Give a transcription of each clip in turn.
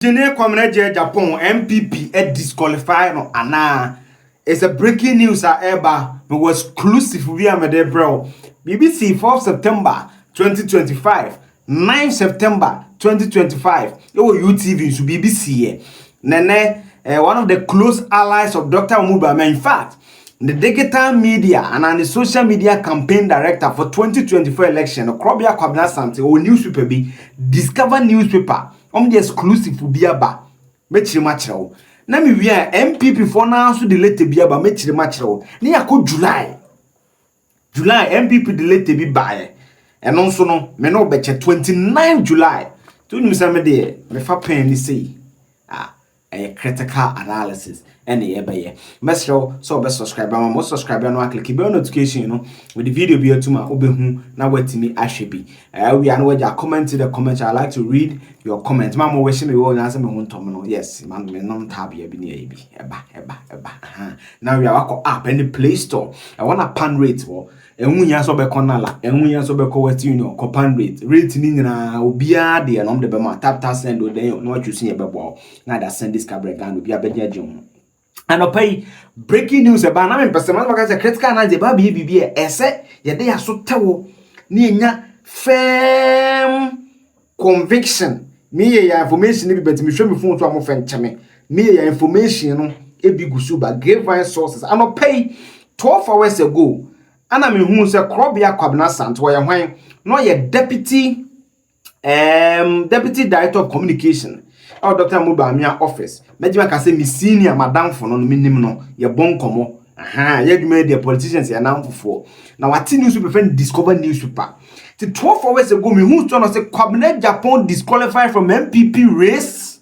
Kwabena Agyapong NPP disqualified no ana. It's a breaking news eba. It was exclusive via Medebro. BBC 4th September 2025, 9th September 2025. Yo UTV so BBC. Nene one of the close allies of Dr. Mahama. In fact, the digital media and the social media campaign director for 2024 election, Kwabena Agyapong or newspaper be Discover newspaper. The exclusive for Biaba. Metri Machro. Na mi wia NPP for now so delete Biaba Metri Machro. Ni ako July. NPP delete bi bae. And also no, me no beche 29 July. To ni me de me fa pen ni say. A critical analysis and the ebe mesro so be subscribe am mo subscribe no click bell notification no with the video be to ma obehu na watimi ahwebi we are no we comment the comments. I like to read your comments ma mo we me wo na say me hu ntom no yes man me nom tab ya bi na bi eba now we are app in the Play Store. I want a pan rate wo enwunya so be konala enwunya so be ko wati union ko pan rate ni nyina obia de no de be ma tap send o den no choose ye be bo na da send this cabre gan obia be jejum and opay breaking news about na me person man say critical analysis ba bi ese ye de aso tewo ni enya firm conviction me ye information ni bi bet me hwe me phone to am fe ncheme me ye information no e bi gusu ba grapevine sources and opay 12 hours ago ana me hu se Kwabena Agyapong ye hwan no ye deputy director of communication or Dr. Bawumia office mejima ka se mi senior madam for no minim no ye bonkomo ye dwuma the politicians ye namfofo na wati news be Discover newspaper the 12 hours ago me hu no se Kwabena Agyapong disqualified from NPP race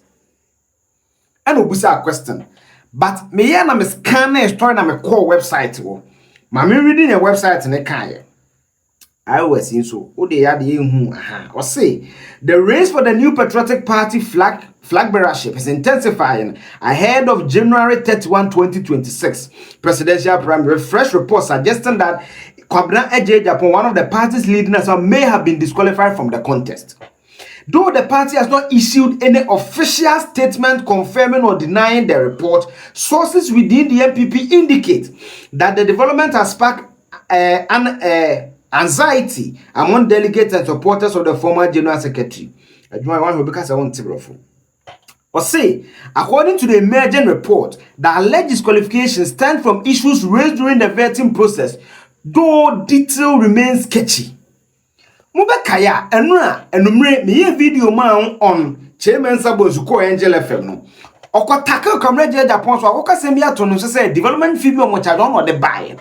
and obusa question but me ye na me scan na story na me call website wo Mami reading a website in a kaya. I was in so o de yade hu or say the race for the new patriotic party flagbearership is intensifying ahead of January 31, 2026 presidential primary. Fresh reports suggesting that Kwabena Agyapong, one of the party's leaders, may have been disqualified from the contest. Though the party has not issued any official statement confirming or denying the report, sources within the NPP indicate that the development has sparked anxiety among delegates and supporters of the former General Secretary. Or say, according to the emerging report, the alleged disqualification stems from issues raised during the vetting process, though detail remains sketchy. Mubekaya enura enumre me video man on chairman Sabozuko Angel FM no okotaka Kwabena Agyapong so akokasem bi ato no say development fee bi omochadon or the buy.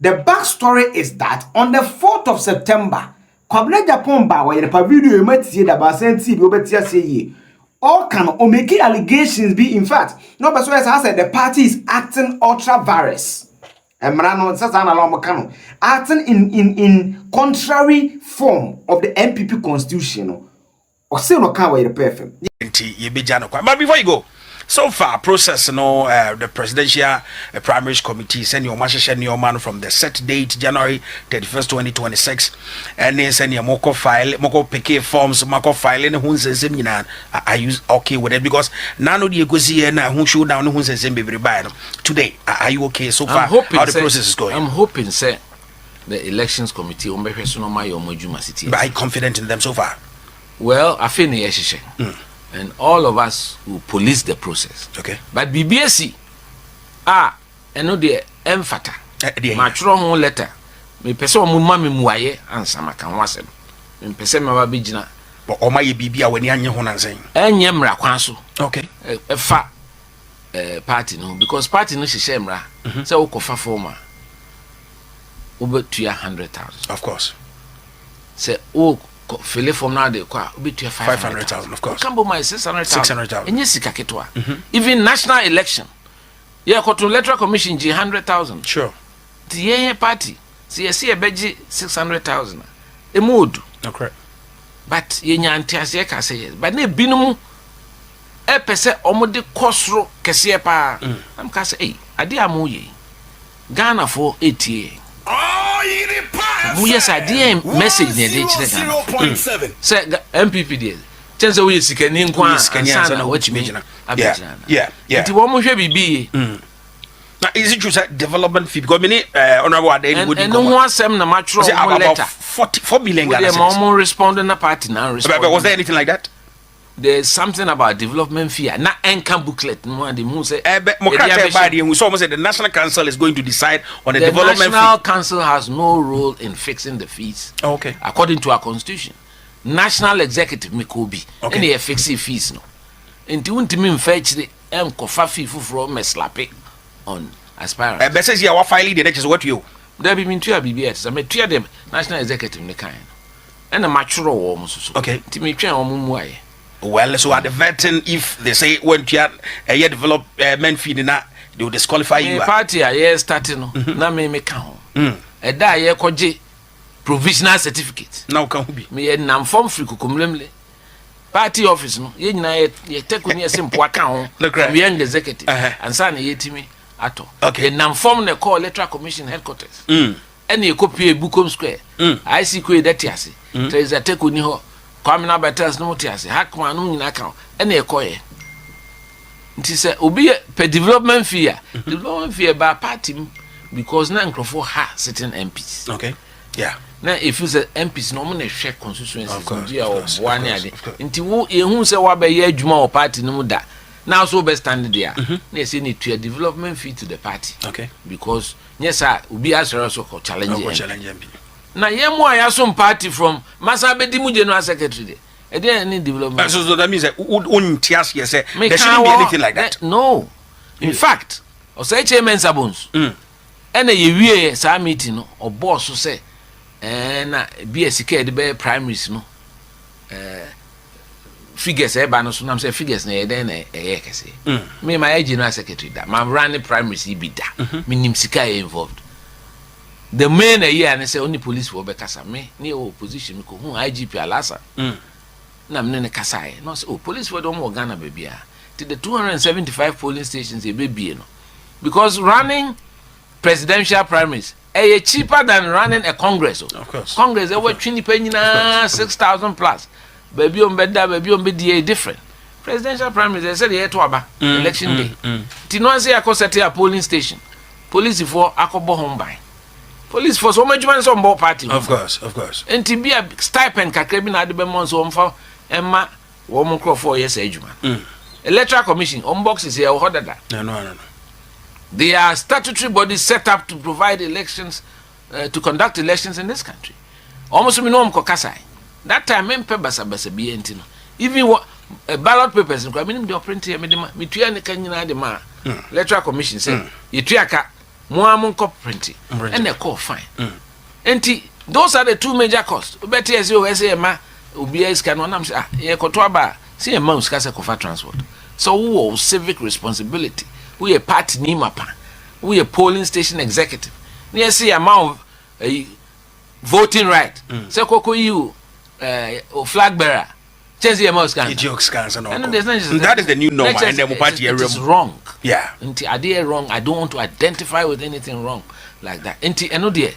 The backstory is that on the 4th of September Kwabena Agyapong ba we the videoematie da ba senti bi obetia say ye all can o make allegations be in fact no person has said the party is acting ultra virus. Acting in contrary form of the NPP constitution or say no can the perfect. But before you go, so far process the presidential primaries committee send your man from the set date January 31st 2026 and then send your moko PK forms moko filing who says are you okay with it because none of the egosi na who show down who says today are you okay so far how the process is going? I'm hoping say the elections committee will make city. But are you confident in them so far? Well, I feel and all of us will police the process. Okay. But BBSC, and no the emphata. Matro hon letter. Me pese o mumma me muaye ansa maka wasem. Me pese me ba bigina. But o maye bibia wani anye ho nansen. Enye mra kwan so. Okay. Fa party no because party no hye mra. Say wo kofa forma. Obetua 100,000. Of course. Say o fill from now they kwa obetua 500,000 of course. Kambo my 600,000. Enye sika ketwa. Even national election. Yeah, to electoral commission G 100,000. Sure. The party. See a beji 600,000. A mood. Okay. But ye nyantiase ka say yes. But ne binum e pese omode kosro kese pa. Am ka say ade amoye. Ghana for 80. Oh, yes, idea message near the say NPP there. chance we sikani nkwa sana what imagine. Yeah. Nti wo mo hwe bibi. Now is it true that development fee because many honorable Ade would and no one sem na matro letter 44 million Ghana cedis. The mom responded na party now respond. But was there anything like that? There's something about development fee. Na enka booklet no and the say we saw almost the National Council is going to decide on the development fee. The National Council has no role in fixing the fees. Okay. According to our constitution. National Executive Mikobi. Okay. Any fixing fees no. Nti untimi mfetch the enkofa fee fufuro meslape on aspirants. But says you are filing the next what you. There be mean to BBS. I mean to them National Executive ne kind. And a mature wo so. Okay. Nti me twa omo muaye. Well, so at the vetting, if they say when you are a development fee, they will disqualify you. Party a year starting, na me count. A da year koje provisional certificate. Now can be. Me nam form free kukumlemle. Party office no, ye na ye take on your simple account. We young executive. And sana ye timi ato. Okay. Nam form ne call electoral commission headquarters. Any copy Bukom Square. I see kwe that yasi. There is a take on ho. Kwabena Agyapong no mutiase hakma no nyina kan ene ekoye nti se obi per development fee development fee by party because na nkrofo ha certain MPs. Okay. Yeah. Now if you say MPs no mo na hwe constituencies dia o boane ade nti wo ehun se wa be ye adwuma o party no mu da now so be stand there na say need to development fee to the party. Okay. Because yes sir obi asere so ko challenge MP. Na yemu ayasom party from Masabedi mu general secretary there. E dey any development. So that means that untias here say there shouldn't be anything like that. No. In fact, o say chairman Sabons. And ye wie sa meeting no o boss so say na BSK de be primaries no. Figures e ba no so na say figures na e den na e kese. Me my general secretary da. My running primaries e be da. Me nim sika involved. The main year and say only police for bekasa me near opposition ko hu IGP alasa na me ne kasa no say oh police for don Ghana baby to the 275 polling stations e baby no because running presidential primaries cheaper than running a congress. Of course congress they were 20 penina 6,000 plus baby on beda baby on be different presidential primaries they said here to aba election day ti no say akosete a polling station police for akobo home by police force wo madwuma so mbo party. Of course enti bia stipend kakra bi na ade be mon so mfa emma wo mo crofo yes adwuma electoral commission on boxes here ho dada. No. They are statutory bodies set up to provide elections to conduct elections in this country. Almost me no kasai that time mempe basa bi enti no even ballot papers nko me dey print here me tua ne kan nyina de ma electoral commission say you tua ka Moamon cop printing and they call fine. Enti those are the two major costs. Better as you say ma ubia can one am say ye kotoa ba see a mouse kase kofa transport. So who civic responsibility. We a party ni mapa. We a polling station executive. Near see amount of voting right. Say koko you flagbearer. Change the mouse can. That is the new norm and then party it is wrong. Yeah. Nti ade wrong. I don't want to identify with anything wrong like that. Nti eno de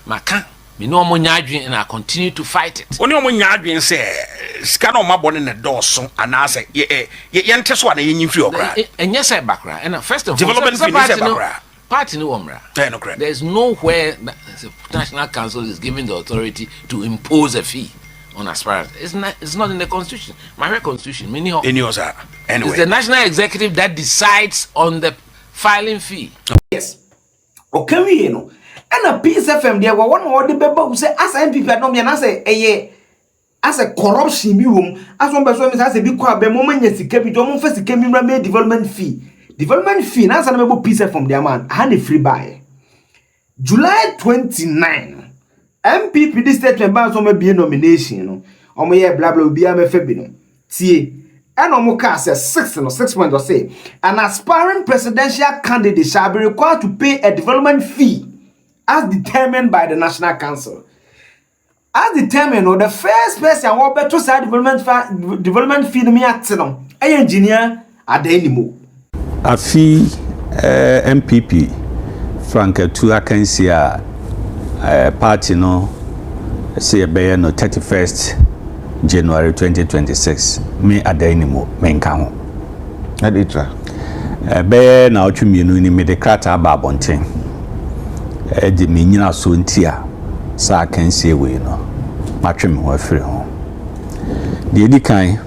maka me no mo nyadwen and I continue to fight it. Oni mo nyadwen say sika no mabone ne doso ana say ye ente so na ye nyimfiri okra. Enye say bakra. And first of all development fee bakra. Party no omra. There's nowhere that the National Council is giving the authority to impose a fee on aspirants. It's not in the constitution. My constitution, anyway. It's the national executive that decides on the filing fee. Yes. Okay, we know. And a piece of them there were one more the people who say as NPP at Nomia say as a corruption as one person has a big Kwabena moment yes kept it almost first came in development fee. Development fee now some piece from their man hand a free buy. July 29. MPP this statement ban so be nomination no omo ye bla bla obi amefa bi no tie and omo ka say 6 point or say an aspiring presidential candidate shall be required to pay a development fee as determined by the National Council. As determined, the first person who better say development fee me at no engineer adenimo afi MPP Frank tu akansia party no say be no 31st January 2026 me adanimo me nka ho aditra be na otwemienu ni me de krata ba abonten di me nyina so ntia sa kansie we no matwem ho afiri ho de di kan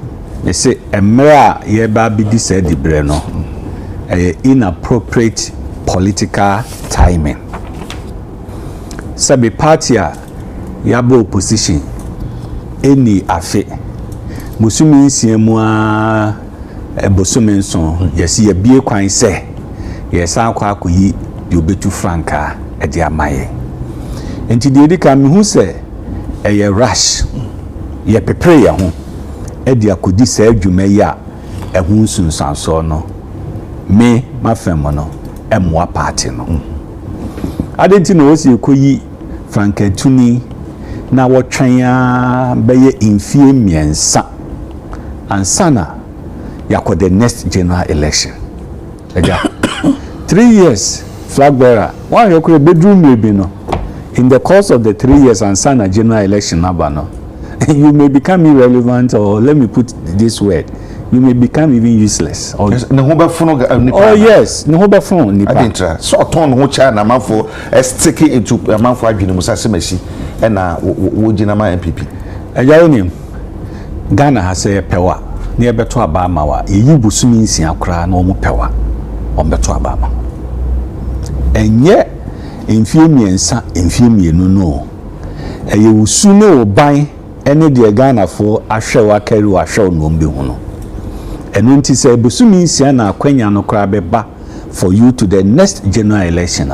me se emre a ye ba bi di sa di bre no inappropriate political timing sabi party a yaba opposition eni afe musumi nsiemu a bosome nso yesi ye bie kwan se yesa akwa akoyi de obetu franka de amaye enti de edika mehu se eye rush ye prepare ye ho de akodi sa adwuma yi a ehun sunsanso no me mafem no emwa party no adenti no wosi ekoyi franka tuni na wotwen a beye infie miensa ansana yako the next general election eja 3 years flag bearer one yoko bedroom maybe no in the course of the 3 years ansana general election abano you may become irrelevant, or let me put this word, you may become even useless. Or yes, no hoba phone nipa. I didn't so turn ho cha na manfo stick into manfo adwene musa semasi e na wo gina ma NPP. Eja onim Ghana ha say pewa na e beto aba ma wa eyi busumi nsia kra na omo pewa o beto aba ma. Enye emfie miensa emfie mienu no. Eye usu no oban ene de Ghana fo ahwe wa kari wa hwe no mbe hu no. Enu nti say busumi nsia na akwanya no kra beba for you to the next general election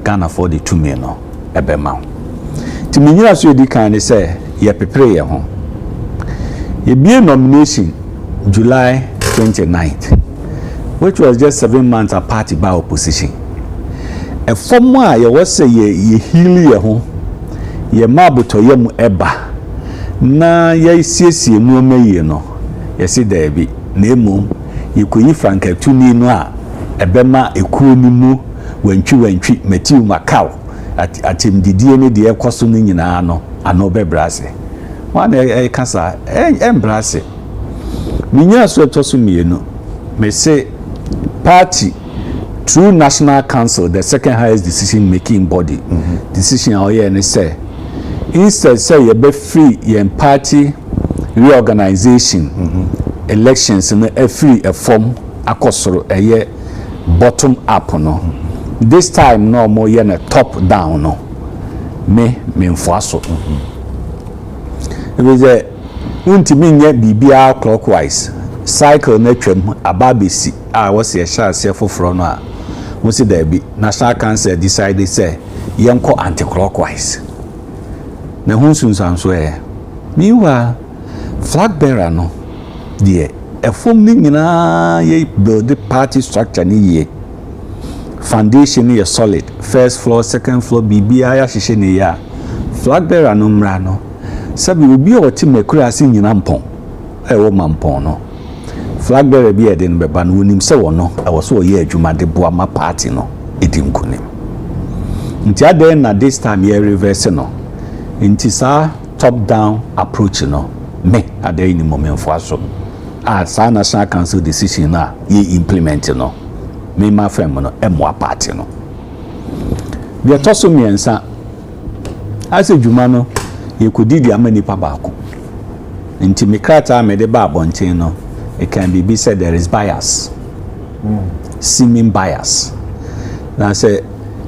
Ghana for the 2 million no ebe ma. Ti minyira so edi kan ne say ye prepare ye ho. Ye be nomination July 29th, which was just 7 months apart by opposition. A form why ye was say ye heal ye ho, ye mabuto ye mu eba, na ye siesie mu omaye no, ye see there be, na emom, ye kuyi franka tuni no a, ebema ekuo ni mu, wentwi, metiu makau, atim didie ne de ekoso no nyina no, ano bebrase. One kasa, embrase. Minya so tosu mienu, me say, party, through National Council, the second highest decision making body, decision oye and say, instead say ye be free ye party reorganization, elections in a free a form akosoro a ye bottom up no. This time no more ye na top down no. Me mfwaso. It was a untimi nye bibia clockwise cycle na twam ababesi a was a chance for no a we see there be National Council decided say yenko anti-clockwise na hunsun so meanwhile flag bearer no de a form ni nyina ye build the party structure ni ye foundation is solid, first floor, second floor, bibia ya hihye ne ya flag bearer no mra no sabi obi o ti mekura asi nyina mpon wo mampon no flag bearer bi e den beba no wonim se wo no e wo so ye adwuma de boa ma party no edinkunim nti aden na this time ye reverse no nti sa top down approach no me aden ni momemfo aso sa National Council decision na ye implement no me ma fam no emwa party no de toso miensa ase dwuma no ye kodidi amani pa baako nti mikrata me de ba abonten no it can be said there is bias seeming bias na say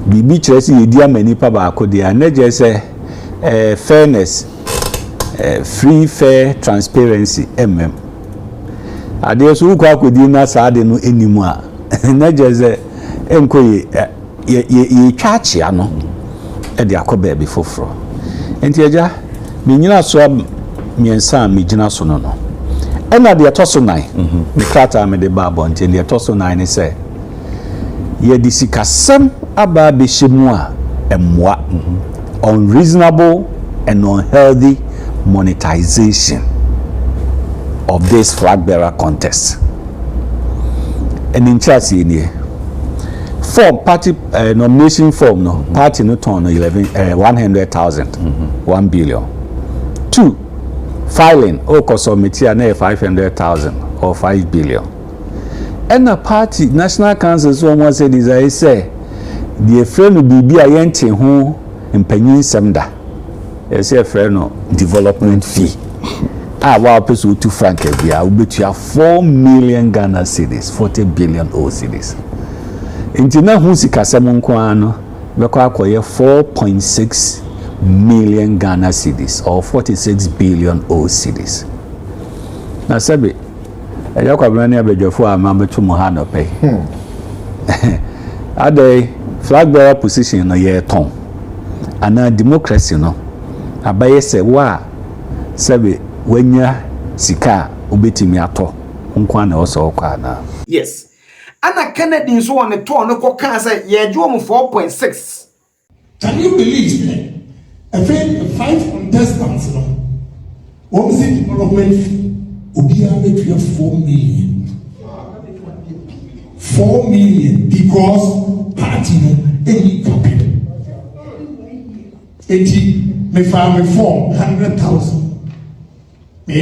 bibi kire se yedi amani pa baako de anaje say fairness free fair transparency ade so kwa kodi na saade no enimu a naje say enkoye ye twachia no e de akoba bi foforo enti eja menyina so miensa megina so no ena de atoso 9 me krata me de babo enti de atoso 9 ne say ye disikasem aba be hyemu a emwa unreasonable and unhealthy monetization of this flag bearer contest and in chance here form party nomination form no party no turn 100,000 1 billion 2 filing committee na 500,000 or 5 billion. And a party national council so one said is I say the friend will be a yente ho mpanyin semda. I say friend no development fee. Wow person 2 franc bia we bet you 4 million Ghana cedis, 40 billion O cedis. Inti na hu sikasem nko ano beko akoye 4.6 million Ghana cedis or 46 billion O cedis. Na sabi eya Kwabena Agyapong amabetu mo ha no pay. Ade flagbearer position no ye ton. Ana democracy no abaye se wa sabi wenya sika obetimi ato nko na oso kwa na. Yes. Ana Kennedy so on the tour no ko kan say ye ju om 4.6. Can you believe me? A friend 5 contestants no. One city development obia between 4 million. 4 million because party no any capital. 80 me farm form 100,000. Me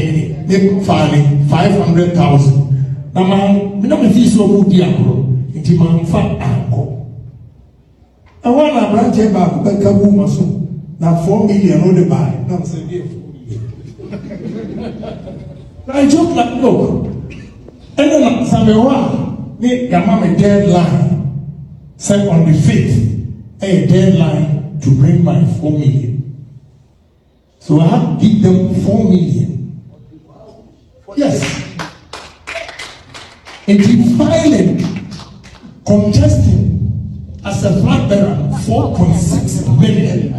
farming 500,000. Na me no me fi so mu di akro. Nti ma mfa anko. I want a branch back beka bu maso. Na 4 million no dey buy. Na say dey 4 million. I joke like look. And then Samewa ni yama me deadline. Set on the 5th. A deadline to bring my 4 million. So I have to give them 4 million. Yes. It is violent, contesting as a flag bearer 4.6 million.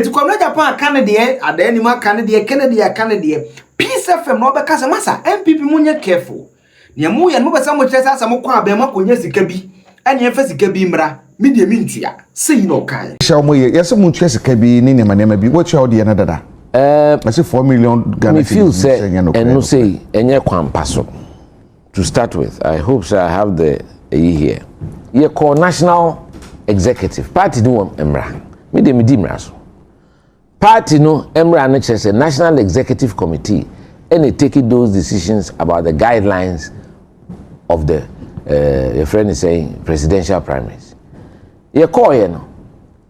It's Kwabena Agyapong Kennedy at the anima Kennedy. Peace FM no be kasa masa NPP munye careful. Nia mu ya no be samo chesa samo kwa be ma konye sika bi. Anya fa sika bi mra. Media mintua. Say no kan. Sha mo ye yesa mu tua sika bi ni ne manema bi. What you dey na dada? I say 4 million Ghana. Me feel say and no say enye kwampa so. To start with, I hope so I have the here. You call national executive party no emra. Me de me di mra so. Party no emra no chese national executive committee and they take those decisions about the guidelines of the your friend is saying presidential primaries. You call here no.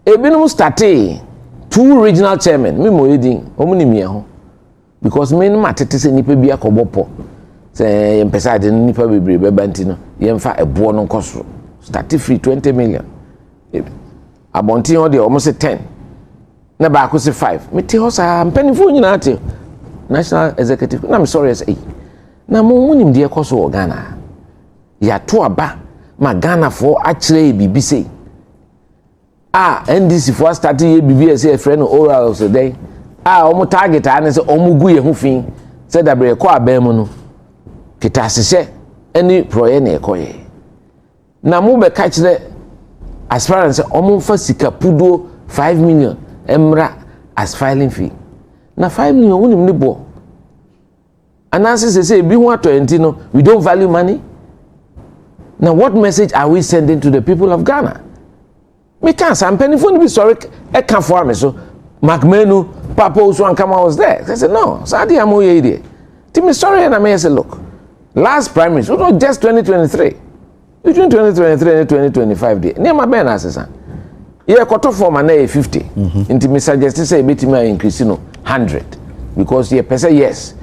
Ebinum started 2 regional chairmen me mo yedin omuni mi ho because me no matete se nipa bi akobopo say yempesa de nipa bebre beba ntino yemfa ebo no nkoso start free 20 million abonti ho de almost 10 na ba ko se 5 me te ho sa mpanifo nyina ate national executive na me sorry say na mo munim de ekoso o Ghana ya to aba ma Ghana for akire bibi say NDC for starting ye bibi say friend oral so day omo target an say omo gu ye hu fin say da bre ko abam no kita sese any proye na ekoye na mo be catch the as far as omo fa sika pudo 5 million emra as filing fee na 5 million wonim ni bo anansi say bi hu atọyenti no we don't value money. Now what message are we sending to the people of Ghana? Me can't say penny be sorry I can't for me so Macmenu Papa also and Kama was there. I said no, Sadi amo ye ide. Timi sorry and I may say look. Last primaries, it was just 2023. Between 2023 and 2025 day. Near my ben assessor. Yeah, quarter form and 50. Into me suggest say bit me increase 100. Because yeah, person yes.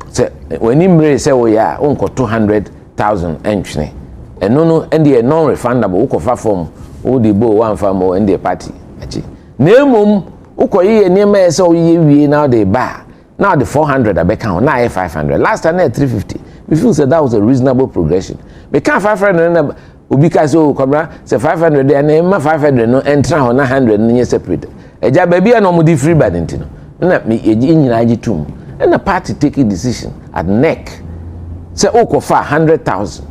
Say when him say oh yeah, unko 200,000 entry. And no and the non-refundable uko form o the bo one farm or in the party. Nemum uko ye near me so ye now they bar. Now the 400 I back on now 500. Last time 350. We feel that was a reasonable progression. We can't 500 because oh Kwabena say 500 there na 500 no enter on 100 no separate. Eja baby no mo di free bad ntino. Na me eji nyina agi tum. And the party taking decision at neck. Say uko fa 100,000.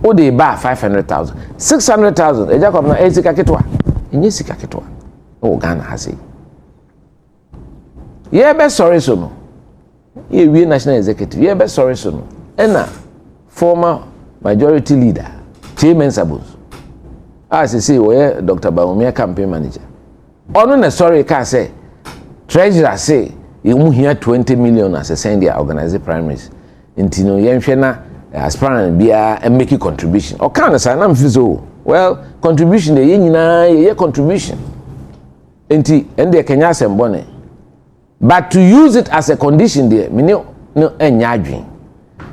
O dey bar 500,000. 600,000 eja Kwabena ezika ketwa. Enye sika ketwa. O Ghana has it. Yeah, be sorry so no. Yeah, we national executive. Yeah, be sorry so no. And former majority leader, Chairman Sabos. As I say, we Dr. Bawumia campaign manager. Ono na sorry ka say treasurer say you here 20 million as a send their organized primaries. Into no yenhwe aspirant bia and make a contribution. Or kind of say na mfizo. Well, contribution dey nyina contribution. Enti ende Kenya sembone. But to use it as a condition there, me no enyadwen.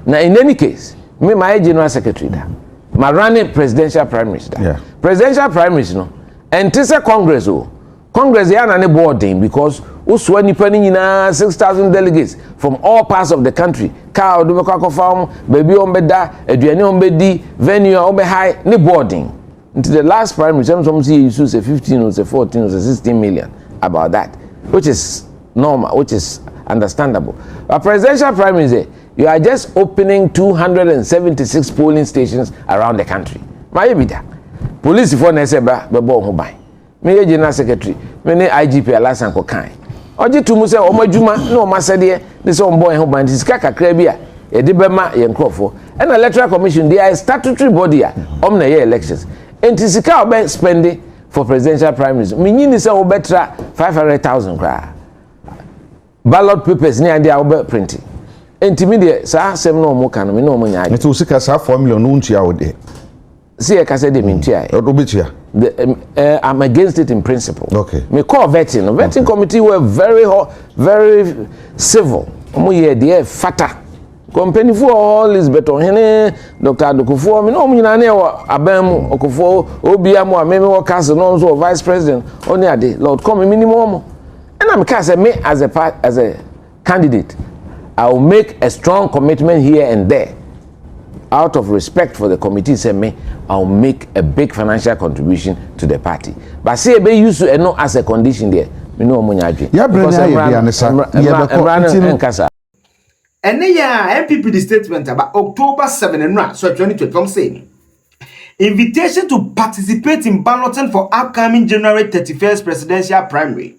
Now in any case, me my general secretary da. My running presidential primaries da. Yeah. Presidential primaries no. And this Congress Congress ya na ne boarding because uswa nipa ni nyina 6,000 delegates from all parts of the country. Ka do be kwa farm, baby on beda, aduane on bedi, venue on be high ne boarding. Into the last primary, some see you say 15 or say 14 or say 16 million about that, which is normal, which is understandable. But presidential primaries, you are just opening 276 polling stations around the country. Maybe that. Police for Neseba, Bebo Hubai. Me General Secretary, me IGP Alasan Kokai. Oji to Musa Omajuma, no Massadie, this on boy Hubai, this Kaka Krebia, a Dibema, Yankofo, and Electoral Commission, they are a statutory body on the year elections. And Tisika obe spending for presidential primaries. Minini say obetra 500,000 kra. Ballot papers ni ande obe printing. Intimidate sa sem no mo kan me no mo nya. It will seek us 4 million untia wo de. See e ka say de mintia. Obetia. I'm against it in principle. Okay. Me call vetting. The vetting committee were very civil. Omo ye de fata. Company for all is better. Hene Dr. Adokufo me no nyina na abam okufo obiamu ameme wo council no so vice president oni ade Lord come minimum. And I'm say me as a candidate I will make a strong commitment here and there out of respect for the committee. Say me I will make a big financial contribution to the party. But say be use to no as a condition there. Me no mo nya adwe. Ya brenya ye bia ne sa. Ye be ko And then NPP the statement about October 7 and so 2020 from saying invitation to participate in balloting for upcoming January 31st presidential primary.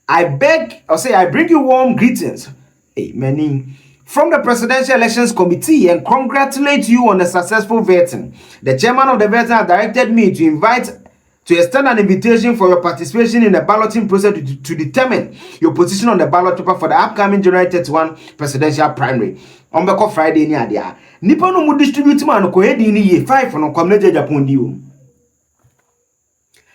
I bring you warm greetings, amen, from the Presidential Elections Committee and congratulate you on the successful vetting. The chairman of the vetting has directed me to extend an invitation for your participation in the balloting process to determine your position on the ballot paper for the upcoming January 31 presidential primary. On the Friday ni adia. Nipa no mu distribute man ko hedi ni ye 5 on Kwabena Agyapong di.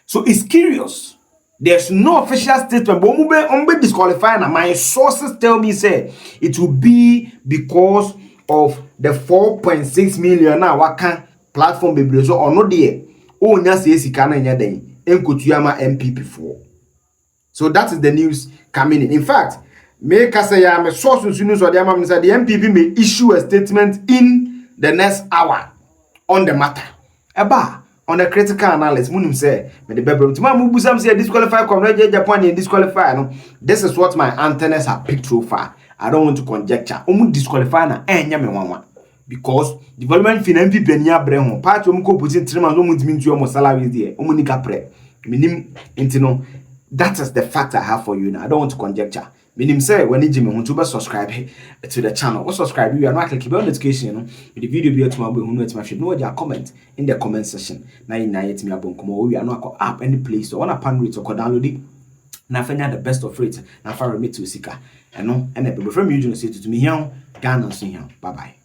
So it's curious. There's no official statement, but umbe disqualified. And my sources tell me say it will be because of the 4.6 million na waka platform be so or no there. Oh, nya say sika na nya den enkotuyama NPP for. So that is the news coming in. In fact, me kasa ya me source nsu so dey am say the NPP may issue a statement in the next hour on the matter. Eba on a critical analysis munim say me the bebrum tima mu busam say disqualified Kwabena Agyapong and disqualified no. This is what my antennas have picked so far. I don't want to conjecture. Omu disqualify na enya me wanwa. Because development fin NPP ni abre ho party omu ko position 3 months omu ntimi ntu omu salary there omu nika pre minim ntino. That is the fact I have for you now. I don't want to conjecture. Minim say when you me to subscribe to the channel or subscribe you are not click bell notification you know the video be to my boy no your comment in the comment section na yet me abon komo we are not app any place so one pan rate or download it na fanya the best of rate na far me to sika and no and the from you say to me here Ghana so here bye bye.